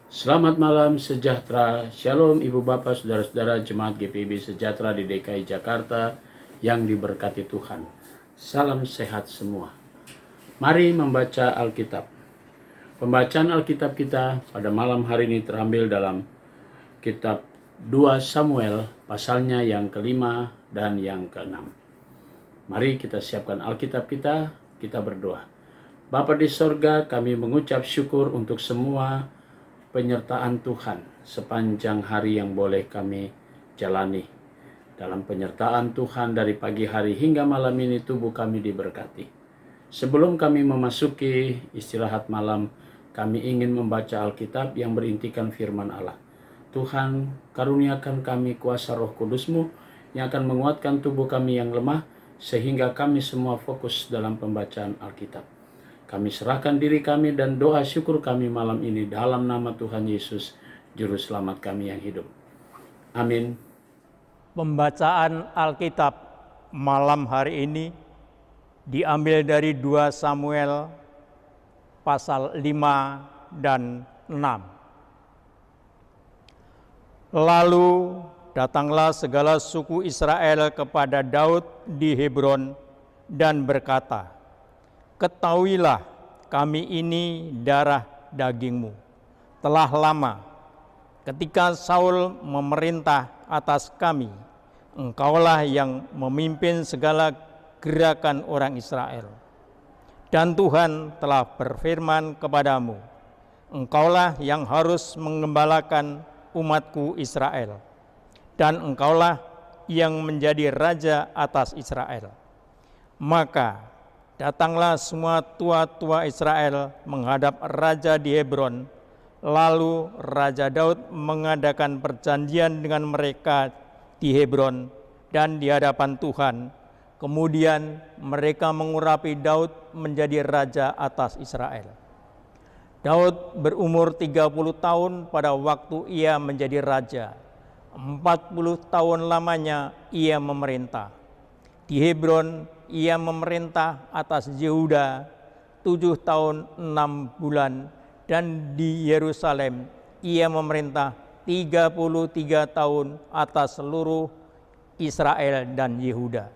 Selamat malam sejahtera, Shalom Ibu Bapak, Saudara-saudara Jemaat GPIB Sejahtera di DKI Jakarta yang diberkati Tuhan. Salam sehat semua. Mari membaca Alkitab. Pembacaan Alkitab kita pada malam hari ini terambil dalam kitab 2 Samuel, pasalnya yang kelima dan yang keenam. Mari kita siapkan Alkitab kita berdoa. Bapa di sorga, kami mengucap syukur untuk semua penyertaan Tuhan sepanjang hari yang boleh kami jalani. Dalam penyertaan Tuhan dari pagi hari hingga malam ini tubuh kami diberkati. Sebelum kami memasuki istirahat malam, kami ingin membaca Alkitab yang berintikan firman Allah. Tuhan, karuniakan kami kuasa Roh Kudus-Mu yang akan menguatkan tubuh kami yang lemah, sehingga kami semua fokus dalam pembacaan Alkitab. Kami serahkan diri kami dan doa syukur kami malam ini dalam nama Tuhan Yesus, Juru Selamat kami yang hidup. Amin. Pembacaan Alkitab malam hari ini diambil dari 2 Samuel pasal 5 dan 6. Lalu datanglah segala suku Israel kepada Daud di Hebron dan berkata, "Ketahuilah, kami ini darah dagingmu. Telah lama, ketika Saul memerintah atas kami, engkaulah yang memimpin segala gerakan orang Israel. Dan Tuhan telah berfirman kepadamu, engkaulah yang harus mengembalakan umatku Israel, dan engkaulah yang menjadi raja atas Israel. Maka datanglah semua tua-tua Israel menghadap raja di Hebron. Lalu Raja Daud mengadakan perjanjian dengan mereka di Hebron dan di hadapan Tuhan. Kemudian mereka mengurapi Daud menjadi raja atas Israel. Daud berumur 30 tahun pada waktu ia menjadi raja. 40 tahun lamanya ia memerintah. Di Hebron ia memerintah atas Yehuda 7 tahun 6 bulan, dan di Yerusalem ia memerintah 33 tahun atas seluruh Israel dan Yehuda.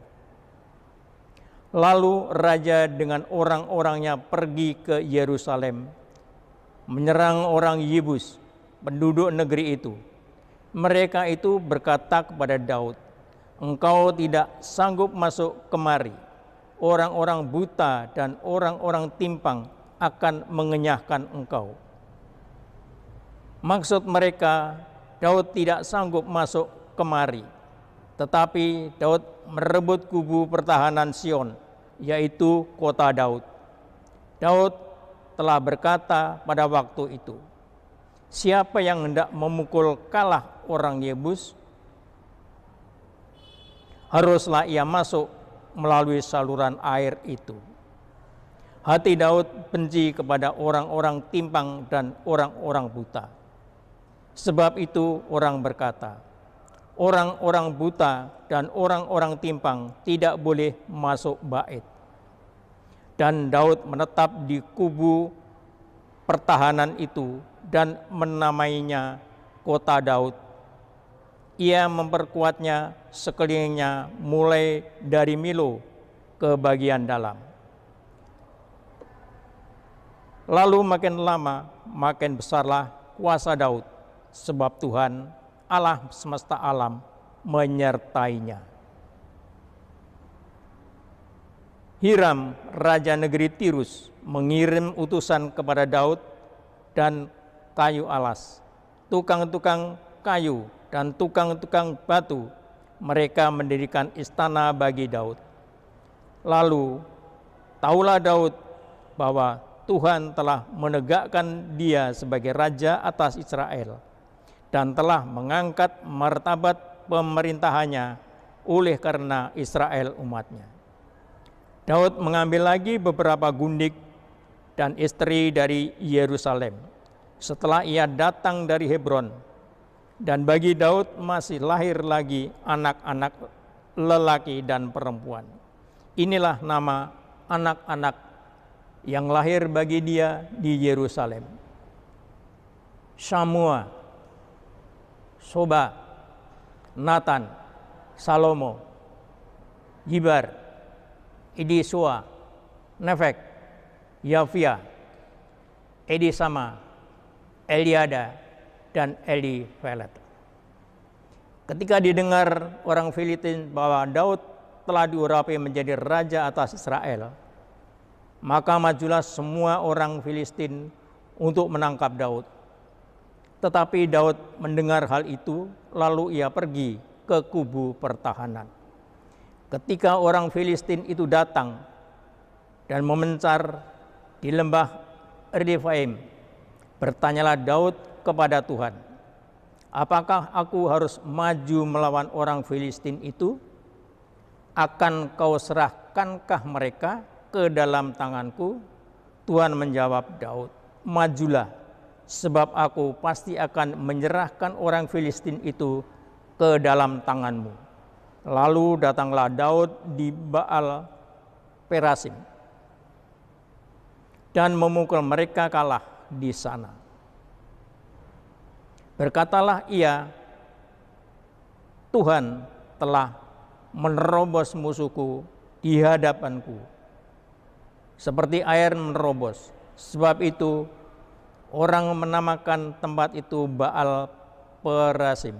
Lalu raja dengan orang-orangnya pergi ke Yerusalem, menyerang orang Yebus, penduduk negeri itu. Mereka itu berkata kepada Daud, "Engkau tidak sanggup masuk kemari. Orang-orang buta dan orang-orang timpang akan mengenyahkan engkau." Maksud mereka, Daud tidak sanggup masuk kemari, tetapi Daud merebut kubu pertahanan Sion, yaitu kota Daud. Daud telah berkata pada waktu itu, "Siapa yang hendak memukul kalah orang Yebus, haruslah ia masuk melalui saluran air itu." Hati Daud benci kepada orang-orang timpang dan orang-orang buta. Sebab itu orang berkata, orang-orang buta dan orang-orang timpang tidak boleh masuk bait. Dan Daud menetap di kubu pertahanan itu dan menamainya kota Daud. Ia memperkuatnya sekelilingnya mulai dari Milo ke bagian dalam. Lalu makin lama makin besarlah kuasa Daud, sebab Tuhan Allah semesta alam menyertainya. Hiram, raja negeri Tirus, mengirim utusan kepada Daud dan kayu alas, tukang-tukang kayu dan tukang-tukang batu. Mereka mendirikan istana bagi Daud. Lalu taulah Daud bahwa Tuhan telah menegakkan dia sebagai raja atas Israel dan telah mengangkat martabat pemerintahannya oleh karena Israel umatnya. Daud mengambil lagi beberapa gundik dan istri dari Yerusalem setelah ia datang dari Hebron, dan bagi Daud masih lahir lagi anak-anak lelaki dan perempuan. Inilah nama anak-anak yang lahir bagi dia di Yerusalem: Samua, Soba, Nathan, Salomo, Gibar, Idisua, Nefek, Yafia, Edisama, Eliada, dan Elifelet. Ketika didengar orang Filistin bahwa Daud telah diurapi menjadi raja atas Israel, maka majulah semua orang Filistin untuk menangkap Daud. Tetapi Daud mendengar hal itu, lalu ia pergi ke kubu pertahanan. Ketika orang Filistin itu datang dan memencar di lembah Refaim, bertanyalah Daud kepada Tuhan, apakah aku harus maju melawan orang Filistin itu? Akan kau serahkankah mereka ke dalam tanganku? Tuhan menjawab Daud, majulah, sebab aku pasti akan menyerahkan orang Filistin itu ke dalam tanganmu. Lalu datanglah Daud di Baal Perasim dan memukul mereka kalah di sana. Berkatalah ia, Tuhan telah menerobos musuhku di hadapanku, seperti air menerobos. Sebab itu orang menamakan tempat itu Baal Perasim.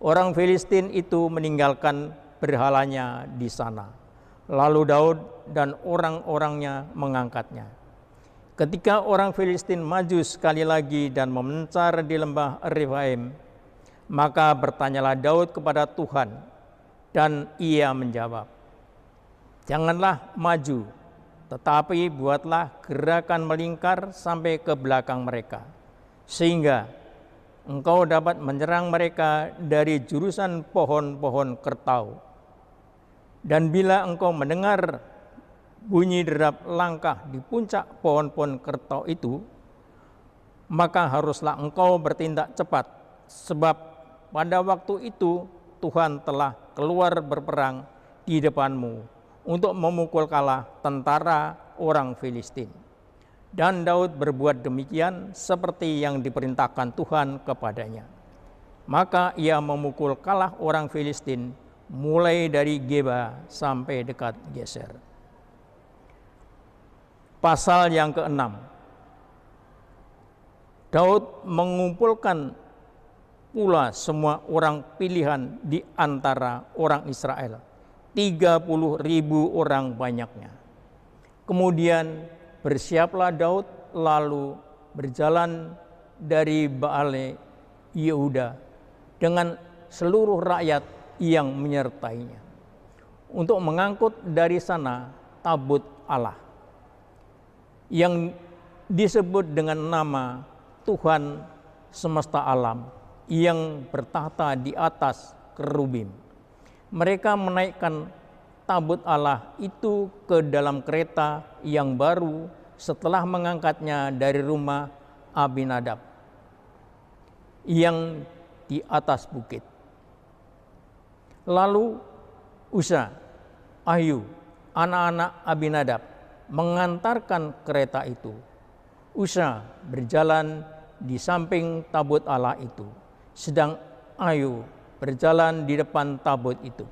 Orang Filistin itu meninggalkan berhalanya di sana. Lalu Daud dan orang-orangnya mengangkatnya. Ketika orang Filistin maju sekali lagi dan memencar di lembah Refaim, maka bertanyalah Daud kepada Tuhan, dan ia menjawab, janganlah maju, tetapi buatlah gerakan melingkar sampai ke belakang mereka, sehingga engkau dapat menyerang mereka dari jurusan pohon-pohon kertau. Dan bila engkau mendengar bunyi derap langkah di puncak pohon-pohon kertau itu, maka haruslah engkau bertindak cepat, sebab pada waktu itu Tuhan telah keluar berperang di depanmu untuk memukul kalah tentara orang Filistin. Dan Daud berbuat demikian seperti yang diperintahkan Tuhan kepadanya. Maka ia memukul kalah orang Filistin mulai dari Geba sampai dekat Geser. Pasal yang ke-6. Daud mengumpulkan pula semua orang pilihan di antara orang Israel, 30.000 orang banyaknya. Kemudian bersiaplah Daud lalu berjalan dari Baale Yehuda dengan seluruh rakyat yang menyertainya untuk mengangkut dari sana tabut Allah yang disebut dengan nama Tuhan semesta alam yang bertahta di atas kerubim. Mereka menaikkan tabut Allah itu ke dalam kereta yang baru setelah mengangkatnya dari rumah Abinadab yang di atas bukit. Lalu Usa, Ahyu, anak-anak Abinadab mengantarkan kereta itu. Usa berjalan di samping tabut Allah itu, sedang Ahyu berjalan di depan tabut itu.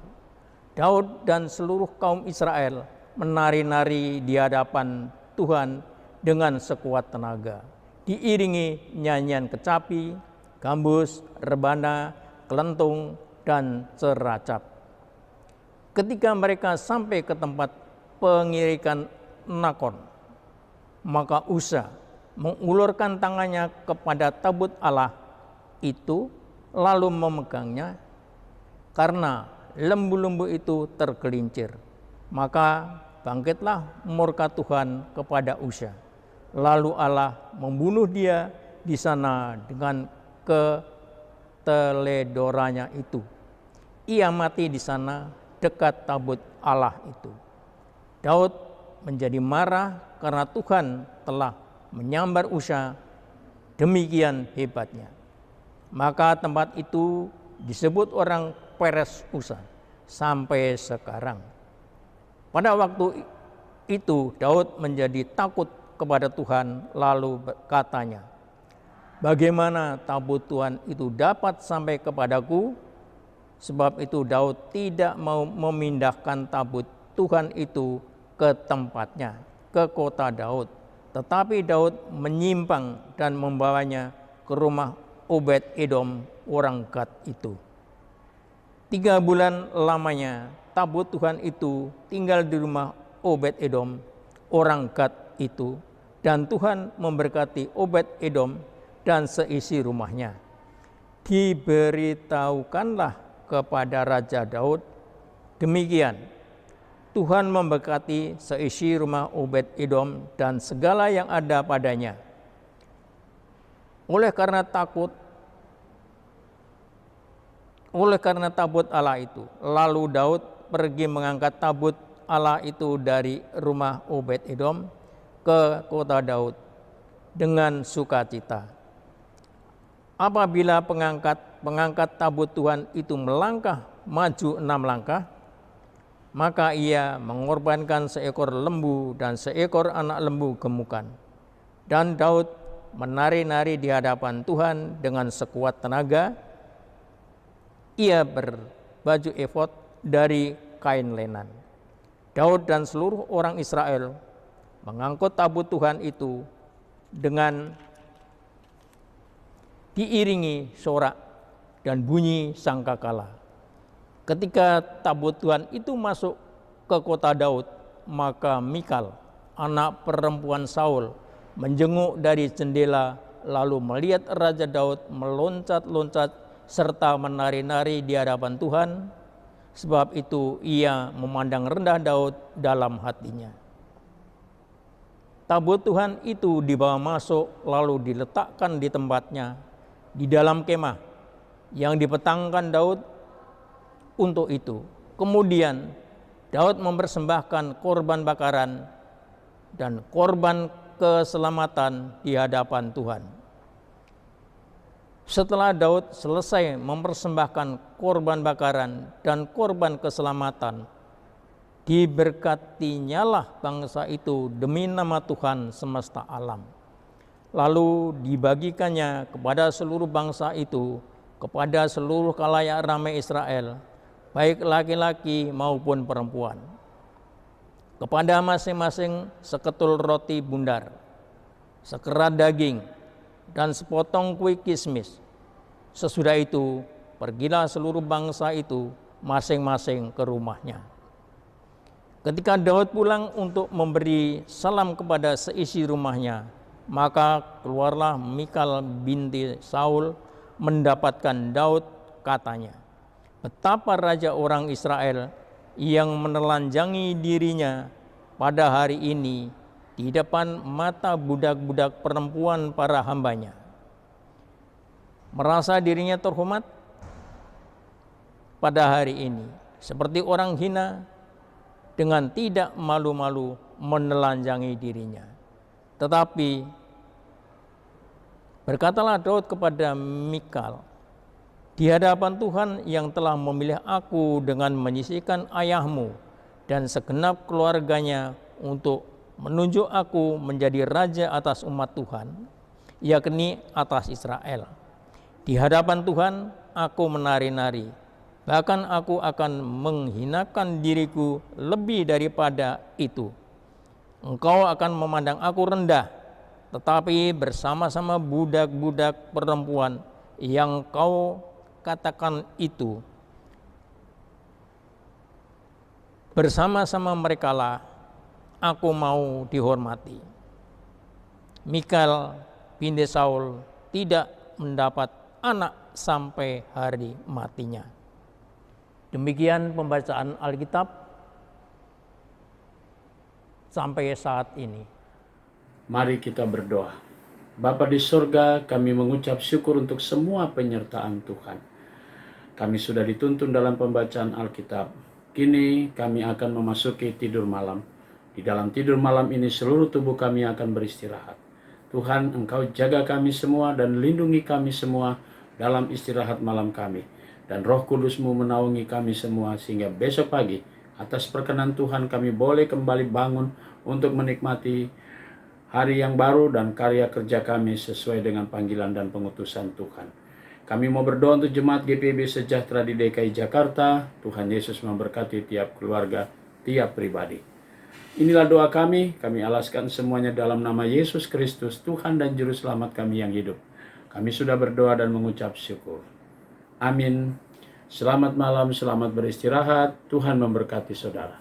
Daud dan seluruh kaum Israel menari-nari di hadapan Tuhan dengan sekuat tenaga, diiringi nyanyian kecapi, gambus, rebana, kelentung, dan ceracap. Ketika mereka sampai ke tempat pengirikan Nakon, maka Usa mengulurkan tangannya kepada tabut Allah itu lalu memegangnya, karena lembu-lembu itu tergelincir. Maka bangkitlah murka Tuhan kepada Usa. Lalu Allah membunuh dia di sana dengan keteledorannya itu. Ia mati di sana dekat tabut Allah itu. Daud menjadi marah karena Tuhan telah menyambar Usa demikian hebatnya. Maka tempat itu disebut orang Peres Usa sampai sekarang. Pada waktu itu Daud menjadi takut kepada Tuhan, lalu katanya, Bagaimana tabut Tuhan itu dapat sampai kepadaku? Sebab itu Daud tidak mau memindahkan tabut Tuhan itu ke tempatnya, ke kota Daud. Tetapi Daud menyimpang dan membawanya ke rumah Obed Edom orang Gad itu. 3 bulan lamanya tabut Tuhan itu tinggal di rumah Obed Edom orang Gad itu. Dan Tuhan memberkati Obed Edom dan seisi rumahnya. Diberitahukanlah kepada Raja Daud, demikian Tuhan memberkati seisi rumah Obed Edom dan segala yang ada padanya. Oleh karena tabut Allah itu, lalu Daud pergi mengangkat tabut Allah itu dari rumah Obed Edom ke kota Daud dengan sukacita. Apabila pengangkat tabut Tuhan itu melangkah maju 6 langkah, maka ia mengorbankan seekor lembu dan seekor anak lembu gemukan. Dan Daud menari-nari di hadapan Tuhan dengan sekuat tenaga. Ia berbaju efod dari kain lenan. Daud dan seluruh orang Israel mengangkut tabut Tuhan itu dengan diiringi sorak dan bunyi sangkakala. Ketika tabut Tuhan itu masuk ke kota Daud, maka Mikal, anak perempuan Saul, menjenguk dari jendela lalu melihat Raja Daud meloncat-loncat serta menari-nari di hadapan Tuhan. Sebab itu ia memandang rendah Daud dalam hatinya. Tabut Tuhan itu dibawa masuk lalu diletakkan di tempatnya di dalam kemah yang dipetangkan Daud untuk itu. Kemudian Daud mempersembahkan korban bakaran dan korban keselamatan di hadapan Tuhan. Setelah Daud selesai mempersembahkan korban bakaran dan korban keselamatan, diberkatinyalah bangsa itu demi nama Tuhan semesta alam. Lalu dibagikannya kepada seluruh bangsa itu, kepada seluruh khalayak ramai Israel, baik laki-laki maupun perempuan. Kepada masing-masing seketul roti bundar, sekerat daging, dan sepotong kue kismis. Sesudah itu, pergilah seluruh bangsa itu masing-masing ke rumahnya. Ketika Daud pulang untuk memberi salam kepada seisi rumahnya, maka keluarlah Mikal binti Saul mendapatkan Daud, katanya, betapa raja orang Israel yang menelanjangi dirinya pada hari ini di depan mata budak-budak perempuan para hambanya. Merasa dirinya terhormat pada hari ini, seperti orang hina dengan tidak malu-malu menelanjangi dirinya. Tetapi berkatalah Daud kepada Mikal, di hadapan Tuhan yang telah memilih aku dengan menyisihkan ayahmu dan segenap keluarganya untuk menunjuk aku menjadi raja atas umat Tuhan, yakni atas Israel. Di hadapan Tuhan aku menari-nari, bahkan aku akan menghinakan diriku lebih daripada itu. Engkau akan memandang aku rendah, tetapi bersama-sama budak-budak perempuan yang kau katakan itu, bersama-sama merekalah aku mau dihormati. Mikal binti Saul tidak mendapat anak sampai hari matinya. Demikian pembacaan Alkitab sampai saat ini. Mari kita berdoa. Bapa di surga, kami mengucap syukur untuk semua penyertaan Tuhan. Kami sudah dituntun dalam pembacaan Alkitab. Kini kami akan memasuki tidur malam. Di dalam tidur malam ini seluruh tubuh kami akan beristirahat. Tuhan, Engkau jaga kami semua dan lindungi kami semua dalam istirahat malam kami. Dan Roh Kudus-Mu menaungi kami semua sehingga besok pagi atas perkenan Tuhan kami boleh kembali bangun untuk menikmati hari yang baru dan karya kerja kami sesuai dengan panggilan dan pengutusan Tuhan. Kami mau berdoa untuk jemaat GPIB Sejahtera di DKI Jakarta. Tuhan Yesus memberkati tiap keluarga, tiap pribadi. Inilah doa kami alaskan semuanya dalam nama Yesus Kristus, Tuhan dan Juru Selamat kami yang hidup. Kami sudah berdoa dan mengucap syukur. Amin. Selamat malam, selamat beristirahat. Tuhan memberkati saudara.